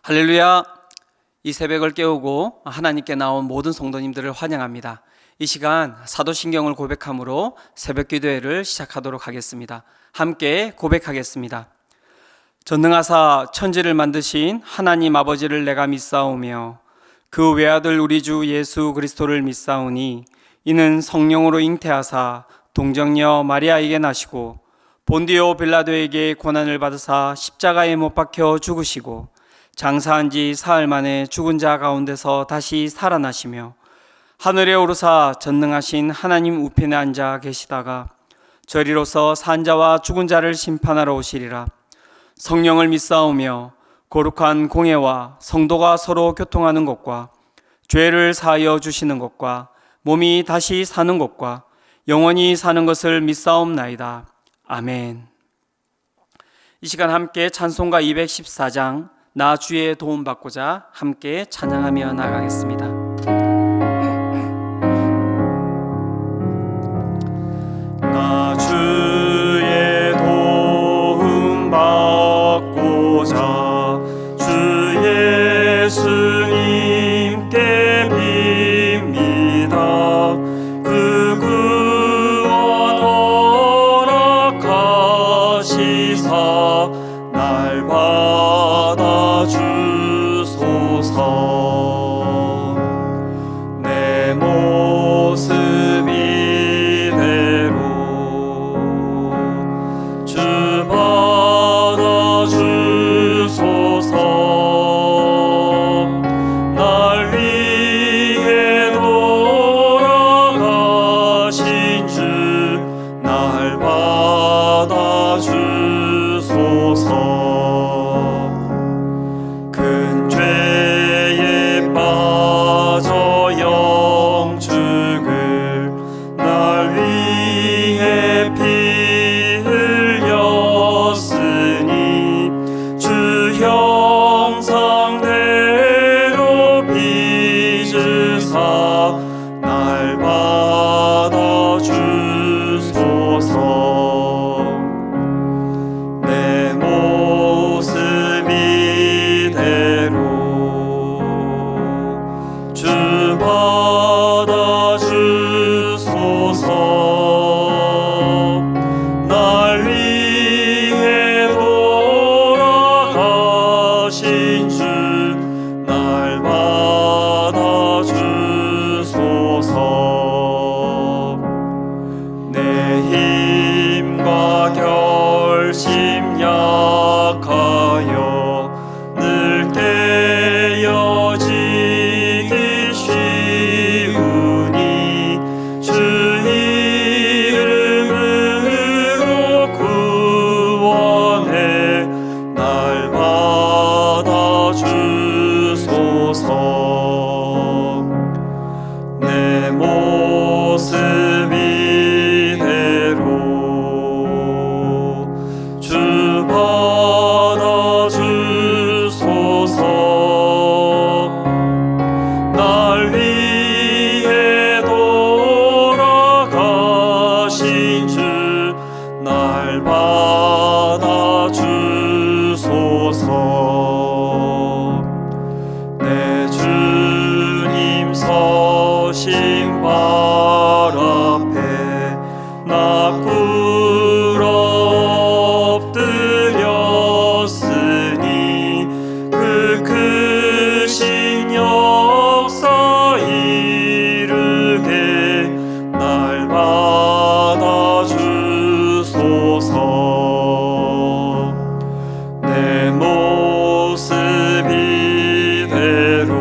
할렐루야. 이 새벽을 깨우고 하나님께 나온 모든 성도님들을 환영합니다. 이 시간 사도신경을 고백함으로 새벽 기도회를 시작하도록 하겠습니다. 함께 고백하겠습니다. 전능하사 천지를 만드신 하나님 아버지를 내가 믿사오며 그 외아들 우리 주 예수 그리스도를 믿사오니 이는 성령으로 잉태하사 동정녀 마리아에게 나시고 본디오 빌라도에게 고난을 받으사 십자가에 못 박혀 죽으시고 장사한 지 사흘 만에 죽은 자 가운데서 다시 살아나시며 하늘에 오르사 전능하신 하나님 우편에 앉아 계시다가 저리로서 산 자와 죽은 자를 심판하러 오시리라. 성령을 믿사오며 거룩한 공예와 성도가 서로 교통하는 것과 죄를 사하여 주시는 것과 몸이 다시 사는 것과 영원히 사는 것을 믿사옵나이다. 아멘. 이 시간 함께 찬송가 214장 나 주의 도움 받고자 함께 찬양하며 나가겠습니다. 나 주의 도움 받고자 주 예수님께 빕니다. 그 구원 허락하시사 날 받아주소서. 내 모습 이대로 주 받아주소서. 날 위해 돌아가신 주 날 받아주소서. 큰 죄에 빠져 영죽을 날 위해 피 흘렸으니 주 형상대로 빚으사 날 받아주소서. 내 모습 주 받아주소서. 날 위해 돌아가신 주 날 받아주소서. 내 힘과 결심 약하여 늘 깨어지기 쉬우니 주 이름으로 구원해 날 받아주소서. 내 모습 이대로 주 받아주소서. 날 위해 돌아가신 주 날 받아주소서. 내 주님 서신 발 앞에 나 꿇어 엎드렸으니 그 크신 역사 이르게 날 받아주소서. 내 모습 이대로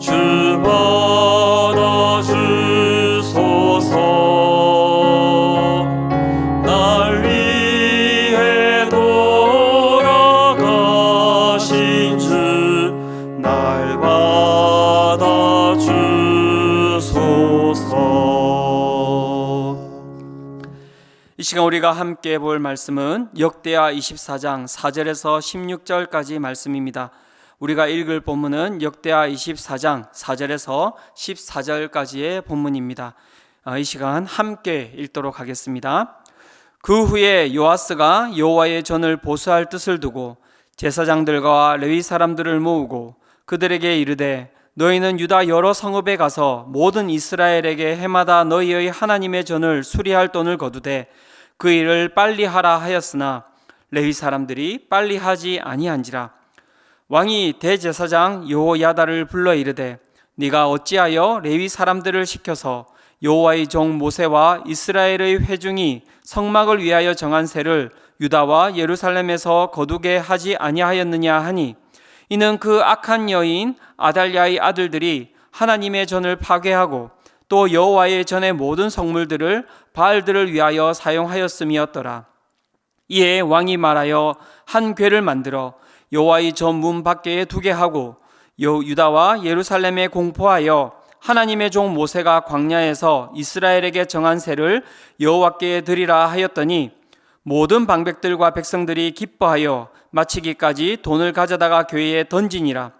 주 받아주소서. 날 위해 돌아가신 주 날 받아주소서. 이 시간 우리가 함께 볼 말씀은 역대하 24장 4절에서 16절까지 말씀입니다. 우리가 읽을 본문은 역대하 24장 4절에서 14절까지의 본문입니다. 이 시간 함께 읽도록 하겠습니다. 그 후에 요아스가 여호와의 전을 보수할 뜻을 두고 제사장들과 레위 사람들을 모으고 그들에게 이르되 너희는 유다 여러 성읍에 가서 모든 이스라엘에게 해마다 너희의 하나님의 전을 수리할 돈을 거두되 그 일을 빨리 하라 하였으나 레위 사람들이 빨리 하지 아니한지라. 왕이 대제사장 여호야다를 불러 이르되 네가 어찌하여 레위 사람들을 시켜서 여호와의 종 모세와 이스라엘의 회중이 성막을 위하여 정한 세를 유다와 예루살렘에서 거두게 하지 아니하였느냐 하니 이는 그 악한 여인 아달랴의 아들들이 하나님의 전을 파괴하고 또 여호와의 전의 모든 성물들을 바알들을 위하여 사용하였음이었더라. 이에 왕이 말하여 한 궤를 만들어 여호와의 전 문 밖에 두게 하고 유다와 예루살렘에 공포하여 하나님의 종 모세가 광야에서 이스라엘에게 정한 세를 여호와께 드리라 하였더니 모든 방백들과 백성들이 기뻐하여 마치기까지 돈을 가져다가 궤에 던지니라.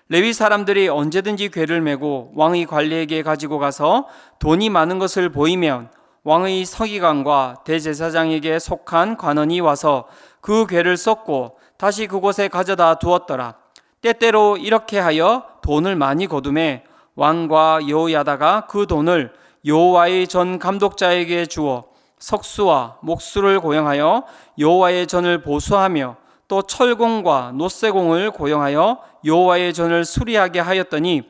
레위 사람들이 언제든지 궤를 메고 왕의 관리에게 가지고 가서 돈이 많은 것을 보이면 왕의 서기관과 대제사장에게 속한 관원이 와서 그 궤를 썩고 다시 그곳에 가져다 두었더라. 때때로 이렇게 하여 돈을 많이 거두매 왕과 여호야다가 그 돈을 여호와의 전 감독자에게 주어 석수와 목수를 고용하여 여호와의 전을 보수하며 또 철공과 노쇠공을 고용하여 여호와의 전을 수리하게 하였더니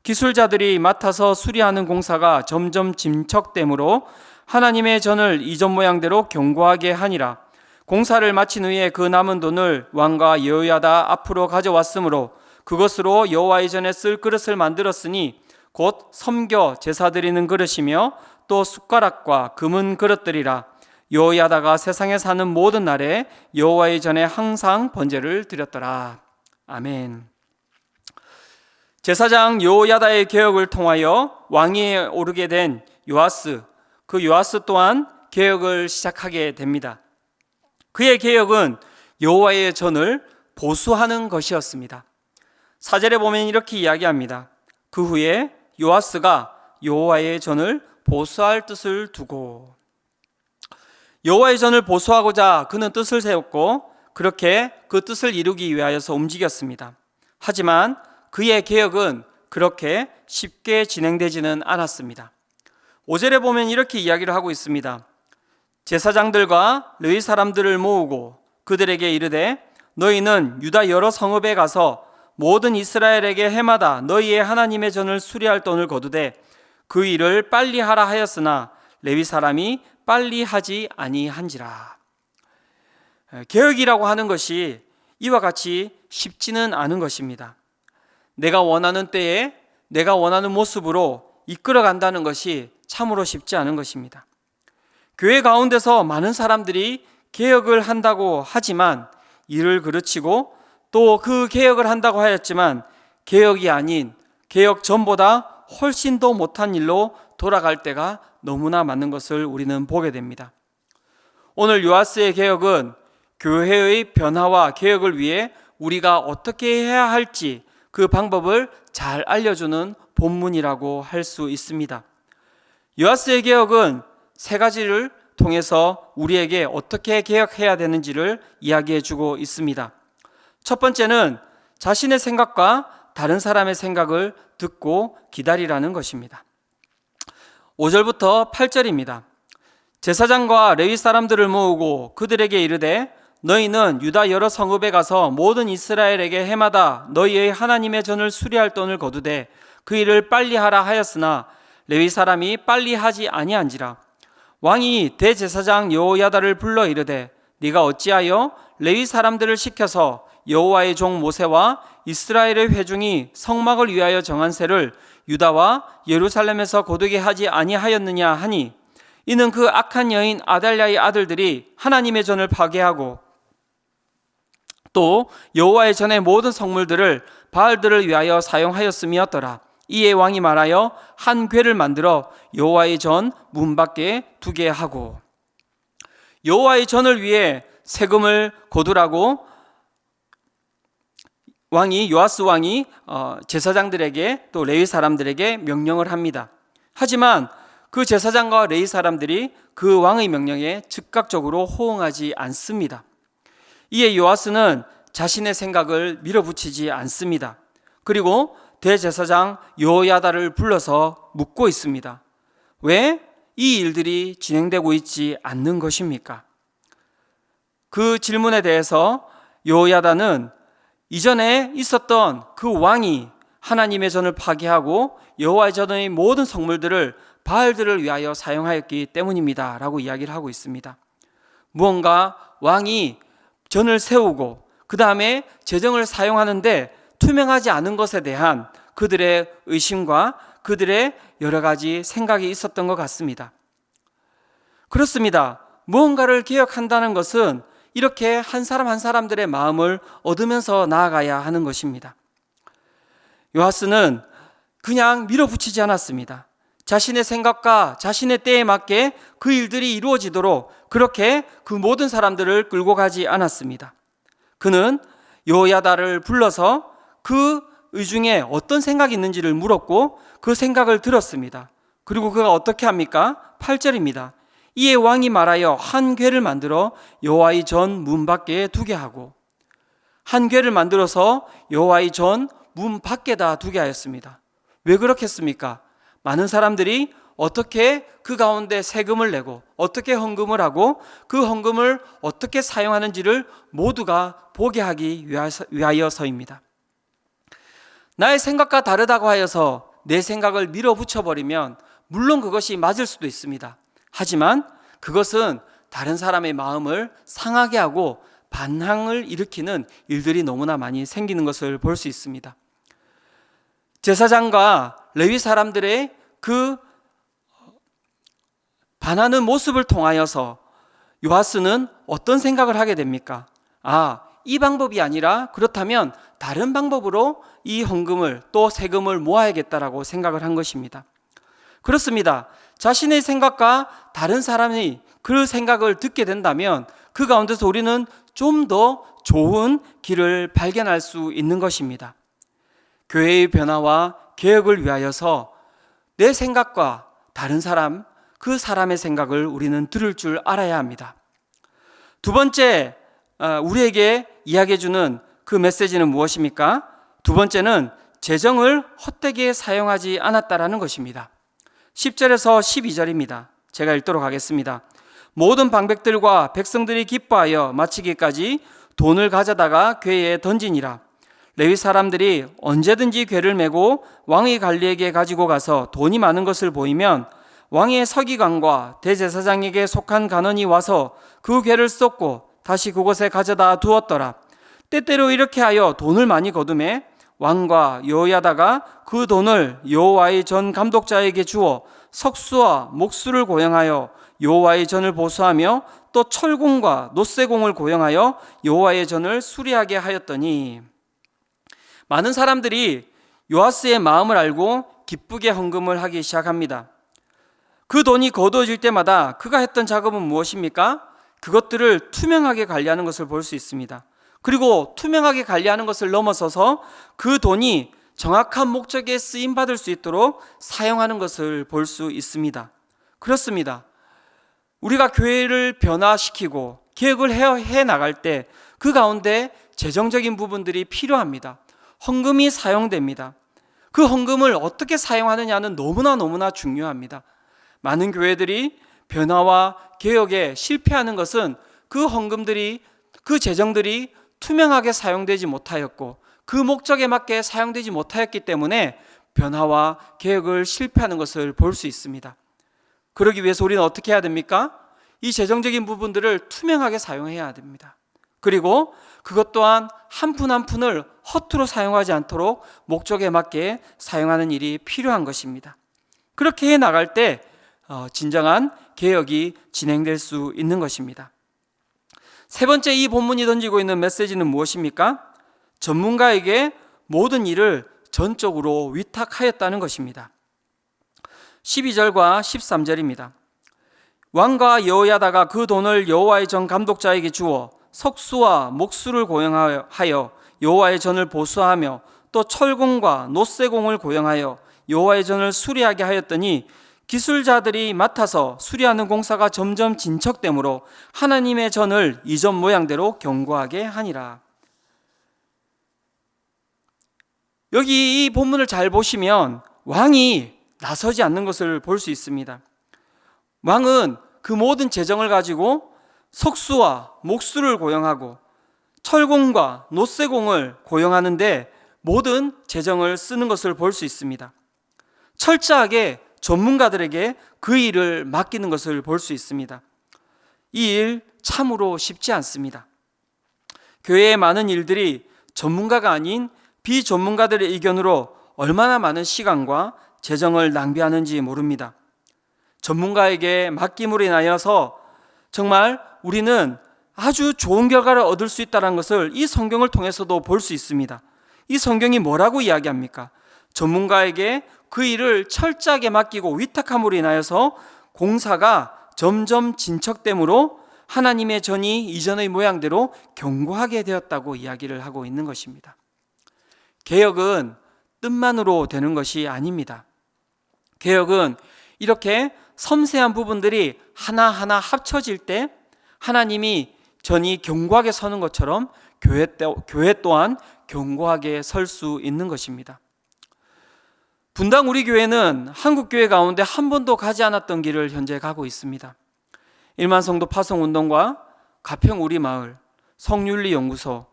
기술자들이 맡아서 수리하는 공사가 점점 진척되므로 하나님의 전을 이전 모양대로 견고하게 하니라. 공사를 마친 후에 그 남은 돈을 왕과 여호야다 앞으로 가져왔으므로 그것으로 여호와의 전에 쓸 그릇을 만들었으니 곧 섬겨 제사 드리는 그릇이며 또 숟가락과 금은 그릇들이라. 여호야다가 세상에 사는 모든 날에 여호와의 전에 항상 번제를 드렸더라. 아멘. 제사장 여호야다의 개혁을 통하여 왕위에 오르게 된 요아스, 그 요아스 또한 개혁을 시작하게 됩니다. 그의 개혁은 여호와의 전을 보수하는 것이었습니다. 4절에 보면 이렇게 이야기합니다. 그 후에 요아스가 여호와의 전을 보수할 뜻을 두고, 여호와의 전을 보수하고자 그는 뜻을 세웠고 그렇게 그 뜻을 이루기 위하여서 움직였습니다. 하지만 그의 개혁은 그렇게 쉽게 진행되지는 않았습니다. 5절에 보면 이렇게 이야기를 하고 있습니다. 제사장들과 레위 사람들을 모으고 그들에게 이르되 너희는 유다 여러 성읍에 가서 모든 이스라엘에게 해마다 너희의 하나님의 전을 수리할 돈을 거두되 그 일을 빨리 하라 하였으나 레위 사람이 빨리 하지 아니한지라. 개혁이라고 하는 것이 이와 같이 쉽지는 않은 것입니다. 내가 원하는 때에 내가 원하는 모습으로 이끌어간다는 것이 참으로 쉽지 않은 것입니다. 교회 가운데서 많은 사람들이 개혁을 한다고 하지만 일을 그르치고 또 그 개혁을 한다고 하였지만 개혁이 아닌 개혁 전보다 훨씬 더 못한 일로 돌아갈 때가 너무나 많은 것을 우리는 보게 됩니다. 오늘 요아스의 개혁은 교회의 변화와 개혁을 위해 우리가 어떻게 해야 할지 그 방법을 잘 알려주는 본문이라고 할 수 있습니다. 요아스의 개혁은 세 가지를 통해서 우리에게 어떻게 개혁해야 되는지를 이야기해 주고 있습니다. 첫 번째는 자신의 생각과 다른 사람의 생각을 듣고 기다리라는 것입니다. 5절부터 8절입니다. 제사장과 레위 사람들을 모으고 그들에게 이르되 너희는 유다 여러 성읍에 가서 모든 이스라엘에게 해마다 너희의 하나님의 전을 수리할 돈을 거두되 그 일을 빨리 하라 하였으나 레위 사람이 빨리 하지 아니한지라. 왕이 대제사장 여호야다를 불러 이르되 네가 어찌하여 레위 사람들을 시켜서 여호와의 종 모세와 이스라엘의 회중이 성막을 위하여 정한 세를 유다와 예루살렘에서 거두게 하지 아니하였느냐 하니 이는 그 악한 여인 아달랴의 아들들이 하나님의 전을 파괴하고 또 여호와의 전의 모든 성물들을 바알들을 위하여 사용하였음이었더라. 이에 왕이 말하여 한 궤를 만들어 여호와의 전 문 밖에 두게 하고, 여호와의 전을 위해 세금을 거두라고 요아스 왕이 제사장들에게 또 레위 사람들에게 명령을 합니다. 하지만 그 제사장과 레위 사람들이 그 왕의 명령에 즉각적으로 호응하지 않습니다. 이에 요아스는 자신의 생각을 밀어붙이지 않습니다. 그리고 대제사장 여호야다를 불러서 묻고 있습니다. 왜 이 일들이 진행되고 있지 않는 것입니까? 그 질문에 대해서 여호야다는 이전에 있었던 그 왕이 하나님의 전을 파괴하고 여호와의 전의 모든 성물들을 바알들을 위하여 사용하였기 때문입니다 라고 이야기를 하고 있습니다. 무언가 왕이 전을 세우고 그 다음에 재정을 사용하는데 투명하지 않은 것에 대한 그들의 의심과 그들의 여러 가지 생각이 있었던 것 같습니다. 그렇습니다. 무언가를 개혁한다는 것은 이렇게 한 사람 한 사람들의 마음을 얻으면서 나아가야 하는 것입니다. 요하스는 그냥 밀어붙이지 않았습니다. 자신의 생각과 자신의 때에 맞게 그 일들이 이루어지도록 그렇게 그 모든 사람들을 끌고 가지 않았습니다. 그는 여호야다를 불러서 그 의중에 어떤 생각이 있는지를 물었고 그 생각을 들었습니다. 그리고 그가 어떻게 합니까? 8절입니다. 이에 왕이 말하여 한 궤를 만들어 여호와의 전 문 밖에 두게 하고, 한 궤를 만들어서 여호와의 전 문 밖에다 두게 하였습니다. 왜 그렇겠습니까? 많은 사람들이 어떻게 그 가운데 세금을 내고 어떻게 헌금을 하고 그 헌금을 어떻게 사용하는지를 모두가 보게 하기 위하여서입니다. 나의 생각과 다르다고 하여서 내 생각을 밀어붙여버리면 물론 그것이 맞을 수도 있습니다. 하지만 그것은 다른 사람의 마음을 상하게 하고 반항을 일으키는 일들이 너무나 많이 생기는 것을 볼 수 있습니다. 제사장과 레위 사람들의 그 반하는 모습을 통하여서 요하스는 어떤 생각을 하게 됩니까? 이 방법이 아니라 그렇다면 다른 방법으로 이 헌금을 또 세금을 모아야겠다라고 생각을 한 것입니다. 그렇습니다. 자신의 생각과 다른 사람이 그 생각을 듣게 된다면 그 가운데서 우리는 좀 더 좋은 길을 발견할 수 있는 것입니다. 교회의 변화와 개혁을 위하여서 내 생각과 다른 사람, 그 사람의 생각을 우리는 들을 줄 알아야 합니다. 두 번째, 우리에게 이야기해주는 그 메시지는 무엇입니까? 두 번째는 재정을 헛되게 사용하지 않았다라는 것입니다. 10절에서 12절입니다. 제가 읽도록 하겠습니다. 모든 방백들과 백성들이 기뻐하여 마치기까지 돈을 가져다가 궤에 던지니라. 레위 사람들이 언제든지 궤를 메고 왕의 관리에게 가지고 가서 돈이 많은 것을 보이면 왕의 서기관과 대제사장에게 속한 간원이 와서 그 궤를 쏟고 다시 그곳에 가져다 두었더라. 때때로 이렇게 하여 돈을 많이 거두매 왕과 여호야다가 그 돈을 여호와의 전 감독자에게 주어 석수와 목수를 고용하여 여호와의 전을 보수하며 또 철공과 놋쇠공을 고용하여 여호와의 전을 수리하게 하였더니, 많은 사람들이 요하스의 마음을 알고 기쁘게 헌금을 하기 시작합니다. 그 돈이 거두어질 때마다 그가 했던 작업은 무엇입니까? 그것들을 투명하게 관리하는 것을 볼 수 있습니다. 그리고 투명하게 관리하는 것을 넘어서서 그 돈이 정확한 목적에 쓰임받을 수 있도록 사용하는 것을 볼 수 있습니다. 그렇습니다. 우리가 교회를 변화시키고 개혁을 해 나갈 때 그 가운데 재정적인 부분들이 필요합니다. 헌금이 사용됩니다. 그 헌금을 어떻게 사용하느냐는 너무나 중요합니다. 많은 교회들이 변화와 개혁에 실패하는 것은 그 헌금들이, 그 재정들이 투명하게 사용되지 못하였고 그 목적에 맞게 사용되지 못하였기 때문에 변화와 개혁을 실패하는 것을 볼 수 있습니다. 그러기 위해서 우리는 어떻게 해야 됩니까? 이 재정적인 부분들을 투명하게 사용해야 됩니다. 그리고 그것 또한 한 푼 한 푼을 허투루 사용하지 않도록 목적에 맞게 사용하는 일이 필요한 것입니다. 그렇게 해 나갈 때 진정한 개혁이 진행될 수 있는 것입니다. 세 번째, 이 본문이 던지고 있는 메시지는 무엇입니까? 전문가에게 모든 일을 전적으로 위탁하였다는 것입니다. 12절과 13절입니다. 왕과 여호야다가 그 돈을 여호와의 전 감독자에게 주어 석수와 목수를 고용하여 여호와의 전을 보수하며 또 철공과 놋쇠공을 고용하여 여호와의 전을 수리하게 하였더니 기술자들이 맡아서 수리하는 공사가 점점 진척되므로 하나님의 전을 이전 모양대로 견고하게 하니라. 여기 이 본문을 잘 보시면 왕이 나서지 않는 것을 볼 수 있습니다. 왕은 그 모든 재정을 가지고 석수와 목수를 고용하고 철공과 노쇠공을 고용하는데 모든 재정을 쓰는 것을 볼 수 있습니다. 철저하게 전문가들에게 그 일을 맡기는 것을 볼 수 있습니다. 이 일 참으로 쉽지 않습니다. 교회의 많은 일들이 전문가가 아닌 비전문가들의 의견으로 얼마나 많은 시간과 재정을 낭비하는지 모릅니다. 전문가에게 맡김으로 인하여서 정말 우리는 아주 좋은 결과를 얻을 수 있다는 것을 이 성경을 통해서도 볼 수 있습니다. 이 성경이 뭐라고 이야기합니까? 전문가에게 그 일을 철저하게 맡기고 위탁함으로 인하여서 공사가 점점 진척됨으로 하나님의 전이 이전의 모양대로 견고하게 되었다고 이야기를 하고 있는 것입니다. 개혁은 뜻만으로 되는 것이 아닙니다. 개혁은 이렇게 섬세한 부분들이 하나하나 합쳐질 때 하나님이 전이 견고하게 서는 것처럼 교회 또한 견고하게 설 수 있는 것입니다. 분당 우리 교회는 한국 교회 가운데 한 번도 가지 않았던 길을 현재 가고 있습니다. 1만 성도 파송 운동과 가평 우리 마을, 성윤리 연구소,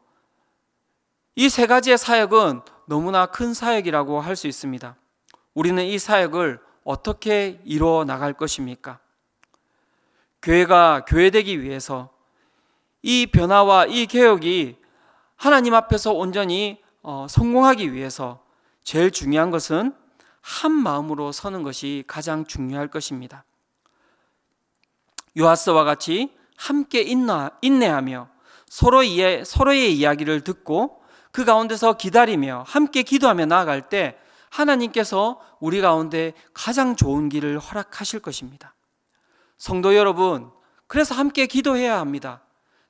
이 세 가지의 사역은 너무나 큰 사역이라고 할 수 있습니다. 우리는 이 사역을 어떻게 이루어 나갈 것입니까? 교회가 교회되기 위해서 이 변화와 이 개혁이 하나님 앞에서 온전히 성공하기 위해서 제일 중요한 것은 한 마음으로 서는 것이 가장 중요할 것입니다. 요하스와 같이 함께 인내하며 서로의 이야기를 듣고 그 가운데서 기다리며 함께 기도하며 나아갈 때 하나님께서 우리 가운데 가장 좋은 길을 허락하실 것입니다. 성도 여러분, 그래서 함께 기도해야 합니다.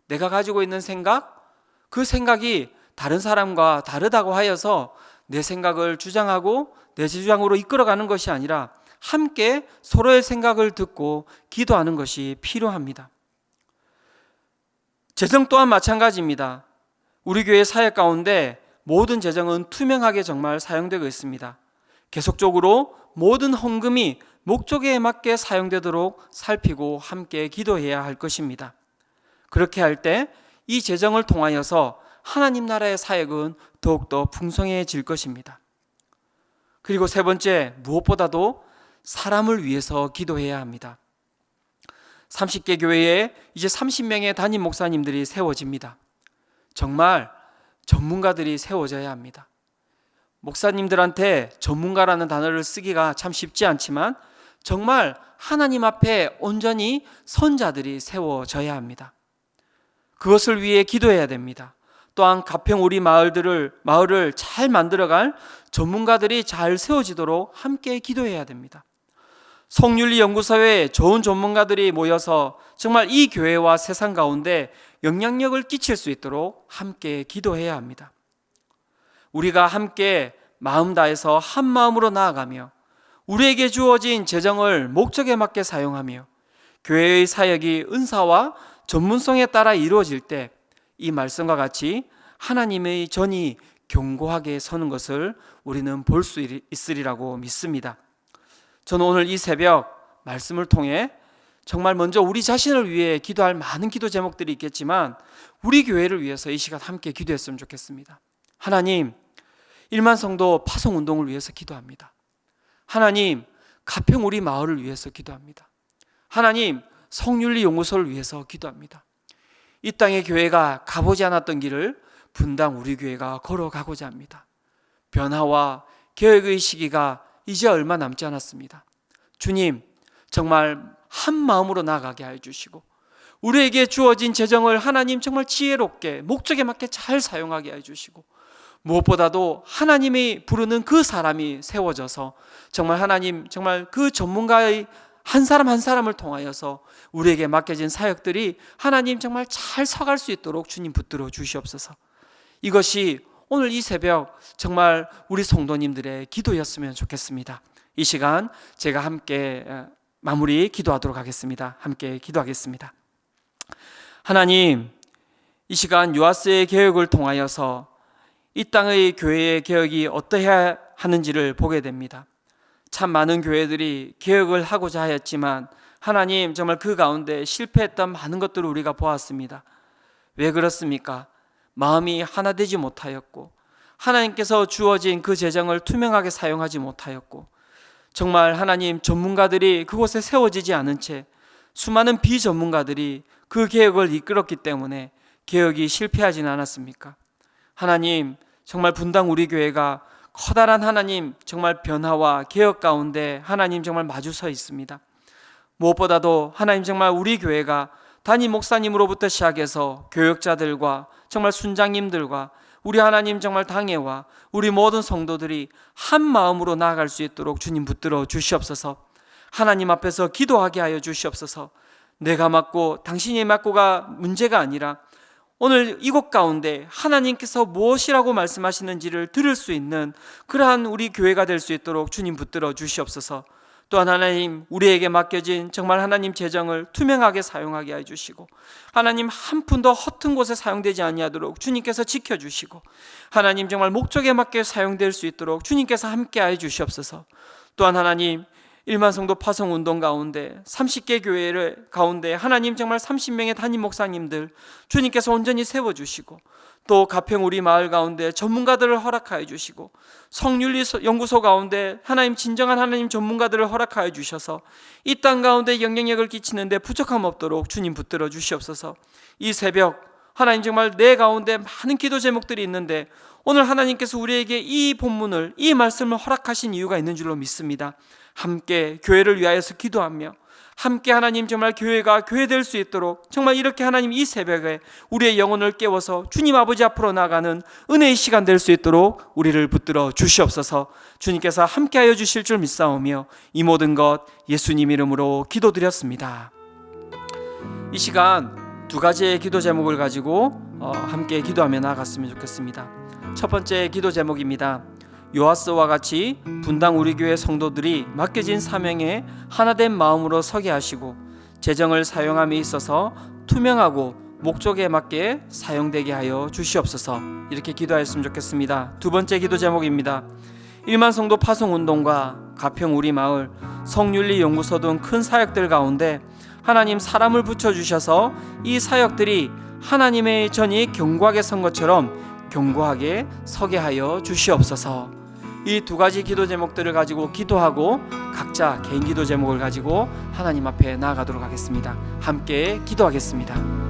내가 가지고 있는 생각, 그 생각이 다른 사람과 다르다고 하여서 내 생각을 주장하고 내 주장으로 이끌어가는 것이 아니라 함께 서로의 생각을 듣고 기도하는 것이 필요합니다. 재정 또한 마찬가지입니다. 우리 교회 사역 가운데 모든 재정은 투명하게 정말 사용되고 있습니다. 계속적으로 모든 헌금이 목적에 맞게 사용되도록 살피고 함께 기도해야 할 것입니다. 그렇게 할 때 이 재정을 통하여서 하나님 나라의 사역은 더욱더 풍성해질 것입니다. 그리고 세 번째, 무엇보다도 사람을 위해서 기도해야 합니다. 30개 교회에 이제 30명의 담임 목사님들이 세워집니다. 정말 전문가들이 세워져야 합니다. 목사님들한테 전문가라는 단어를 쓰기가 참 쉽지 않지만 정말 하나님 앞에 온전히 선자들이 세워져야 합니다. 그것을 위해 기도해야 됩니다. 또한 가평 우리 마을을 잘 만들어갈 전문가들이 잘 세워지도록 함께 기도해야 됩니다. 성윤리 연구소에 좋은 전문가들이 모여서 정말 이 교회와 세상 가운데 영향력을 끼칠 수 있도록 함께 기도해야 합니다. 우리가 함께 마음 다해서 한 마음으로 나아가며 우리에게 주어진 재정을 목적에 맞게 사용하며 교회의 사역이 은사와 전문성에 따라 이루어질 때 이 말씀과 같이 하나님의 전이 견고하게 서는 것을 우리는 볼 수 있으리라고 믿습니다. 저는 오늘 이 새벽 말씀을 통해 정말 먼저 우리 자신을 위해 기도할 많은 기도 제목들이 있겠지만 우리 교회를 위해서 이 시간 함께 기도했으면 좋겠습니다. 하나님, 1만 성도 파송 운동을 위해서 기도합니다. 하나님, 가평 우리 마을을 위해서 기도합니다. 하나님, 성윤리 연구소를 위해서 기도합니다. 이 땅의 교회가 가보지 않았던 길을 분당 우리 교회가 걸어가고자 합니다. 변화와 개혁의 시기가 이제 얼마 남지 않았습니다. 주님, 정말 한 마음으로 나아가게 해주시고 우리에게 주어진 재정을 하나님 정말 지혜롭게 목적에 맞게 잘 사용하게 해주시고 무엇보다도 하나님이 부르는 그 사람이 세워져서 정말 하나님 정말 그 전문가의 한 사람 한 사람을 통하여서 우리에게 맡겨진 사역들이 하나님 정말 잘 서갈 수 있도록 주님 붙들어 주시옵소서. 이것이 오늘 이 새벽 정말 우리 성도님들의 기도였으면 좋겠습니다. 이 시간 제가 함께 마무리 기도하도록 하겠습니다. 함께 기도하겠습니다. 하나님, 이 시간 요아스의 개혁을 통하여서 이 땅의 교회의 개혁이 어떠해야 하는지를 보게 됩니다. 참 많은 교회들이 개혁을 하고자 하였지만 하나님 정말 그 가운데 실패했던 많은 것들을 우리가 보았습니다. 왜 그렇습니까? 마음이 하나 되지 못하였고 하나님께서 주어진 그 재정을 투명하게 사용하지 못하였고 정말 하나님 전문가들이 그곳에 세워지지 않은 채 수많은 비전문가들이 그 개혁을 이끌었기 때문에 개혁이 실패하지는 않았습니까? 하나님 정말 분당 우리 교회가 커다란 하나님 정말 변화와 개혁 가운데 하나님 정말 마주 서 있습니다. 무엇보다도 하나님 정말 우리 교회가 담임 목사님으로부터 시작해서 교역자들과 정말 순장님들과 우리 하나님 정말 당회와 우리 모든 성도들이 한 마음으로 나아갈 수 있도록 주님 붙들어 주시옵소서. 하나님 앞에서 기도하게 하여 주시옵소서. 내가 맡고 당신이 맡고가 문제가 아니라 오늘 이곳 가운데 하나님께서 무엇이라고 말씀하시는지를 들을 수 있는 그러한 우리 교회가 될 수 있도록 주님 붙들어 주시옵소서. 또한 하나님 우리에게 맡겨진 정말 하나님 재정을 투명하게 사용하게 해주시고 하나님 한 푼도 허튼 곳에 사용되지 아니하도록 주님께서 지켜주시고 하나님 정말 목적에 맞게 사용될 수 있도록 주님께서 함께 해주시옵소서. 또한 하나님 1만 성도 파송 운동 가운데 30개 교회를 가운데 하나님 정말 30명의 담임 목사님들 주님께서 온전히 세워주시고 또 가평 우리 마을 가운데 전문가들을 허락하여 주시고 성윤리 연구소 가운데 하나님 진정한 하나님 전문가들을 허락하여 주셔서 이 땅 가운데 영향력을 끼치는데 부족함 없도록 주님 붙들어 주시옵소서. 이 새벽 하나님 정말 내 가운데 많은 기도 제목들이 있는데 오늘 하나님께서 우리에게 이 본문을 이 말씀을 허락하신 이유가 있는 줄로 믿습니다. 함께 교회를 위하여서 기도하며 함께 하나님 정말 교회가 교회될 수 있도록 정말 이렇게 하나님 이 새벽에 우리의 영혼을 깨워서 주님 아버지 앞으로 나가는 은혜의 시간 될 수 있도록 우리를 붙들어 주시옵소서. 주님께서 함께하여 주실 줄 믿사오며 이 모든 것 예수님 이름으로 기도드렸습니다. 이 시간 두 가지의 기도 제목을 가지고 함께 기도하며 나아갔으면 좋겠습니다. 첫 번째 기도 제목입니다. 요아스와 같이 분당 우리 교회 성도들이 맡겨진 사명에 하나된 마음으로 서게 하시고 재정을 사용함에 있어서 투명하고 목적에 맞게 사용되게 하여 주시옵소서. 이렇게 기도하였으면 좋겠습니다. 두 번째 기도 제목입니다. 1만 성도 파송 운동과 가평 우리 마을 성윤리 연구소 등 큰 사역들 가운데 하나님 사람을 붙여주셔서 이 사역들이 하나님의 전이 견고하게 선 것처럼 견고하게 서게 하여 주시옵소서. 이 두 가지 기도 제목들을 가지고 기도하고 각자 개인 기도 제목을 가지고 하나님 앞에 나아가도록 하겠습니다. 함께 기도하겠습니다.